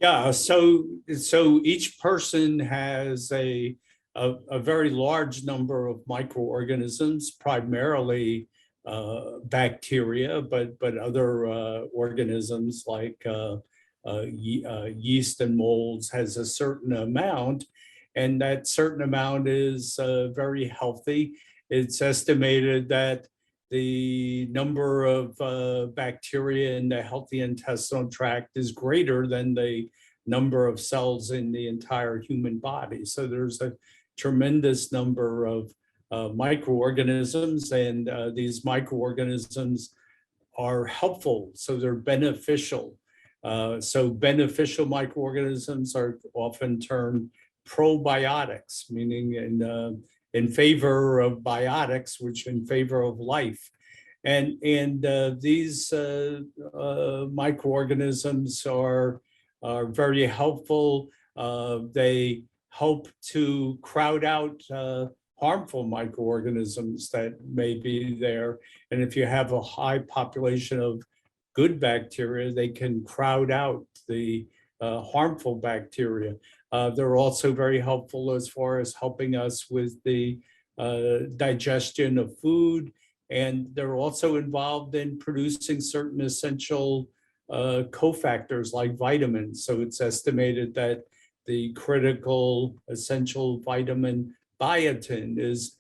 Yeah, so each person has a very large number of microorganisms, primarily bacteria, but other organisms like yeast and molds has a certain amount, and that certain amount is very healthy. It's estimated that the number of bacteria in the healthy intestinal tract is greater than the number of cells in the entire human body. So there's a tremendous number of microorganisms, and these microorganisms are helpful, so they're beneficial. So beneficial microorganisms are often termed probiotics, meaning in favor of biotics, which in favor of life. And these microorganisms are very helpful. They help to crowd out harmful microorganisms that may be there. And if you have a high population of good bacteria, they can crowd out the harmful bacteria. They're also very helpful as far as helping us with the digestion of food. And they're also involved in producing certain essential cofactors like vitamins. So it's estimated that the critical essential vitamin biotin is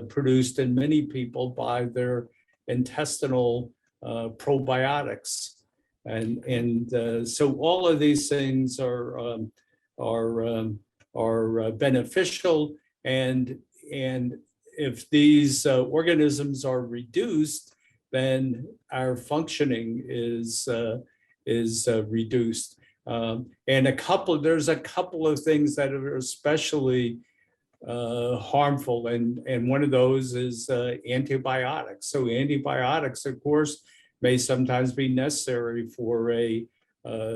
produced in many people by their intestinal probiotics. And so all of these things are beneficial, and if these organisms are reduced, then our functioning is reduced. And there's a couple of things that are especially harmful, and one of those is antibiotics. So antibiotics, of course, may sometimes be necessary for a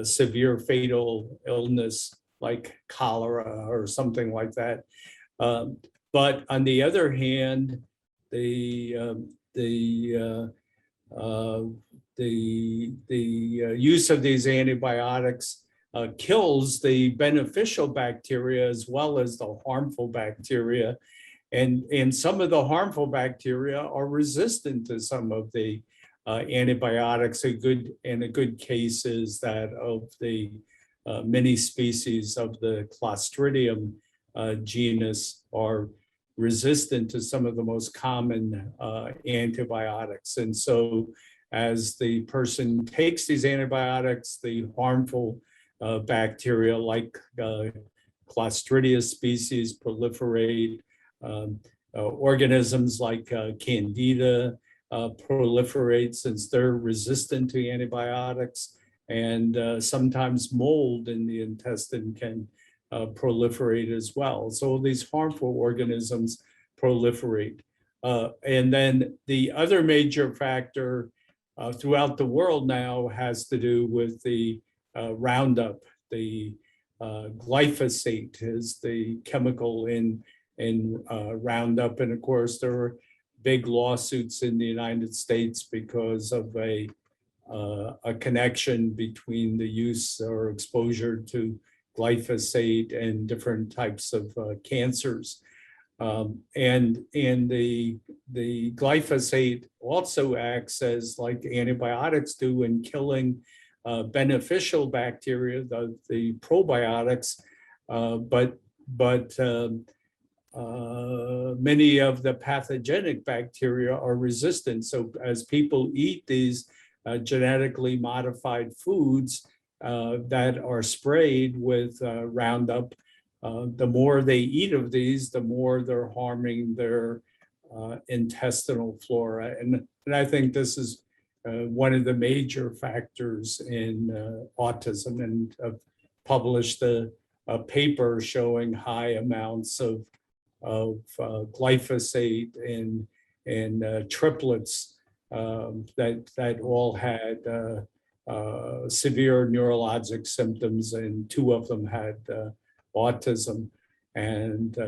severe fatal illness like cholera or something like that. But on the other hand, the use of these antibiotics kills the beneficial bacteria as well as the harmful bacteria. And some of the harmful bacteria are resistant to some of the antibiotics. A good case is that of the many species of the Clostridium genus are resistant to some of the most common antibiotics. And so as the person takes these antibiotics, the harmful bacteria like Clostridia species proliferate, organisms like Candida proliferate since they're resistant to antibiotics, and sometimes mold in the intestine can proliferate as well. So these harmful organisms proliferate. And then the other major factor throughout the world now has to do with the Roundup. The glyphosate is the chemical in Roundup. And of course, there are big lawsuits in the United States because of a connection between the use or exposure to glyphosate and different types of cancers. And the glyphosate also acts as like antibiotics do in killing beneficial bacteria, the probiotics, but many of the pathogenic bacteria are resistant. So as people eat these genetically modified foods that are sprayed with Roundup, the more they eat of these, the more they're harming their intestinal flora. And I think this is one of the major factors in autism, and I've published a paper showing high amounts of glyphosate in triplets that all had severe neurologic symptoms, and two of them had autism. And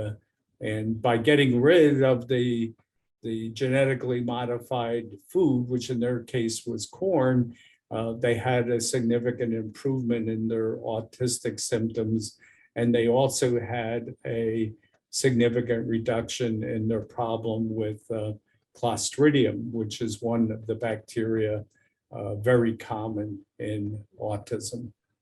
by getting rid of the genetically modified food, which in their case was corn, they had a significant improvement in their autistic symptoms, and they also had a significant reduction in their problem with Clostridium, which is one of the bacteria very common in autism.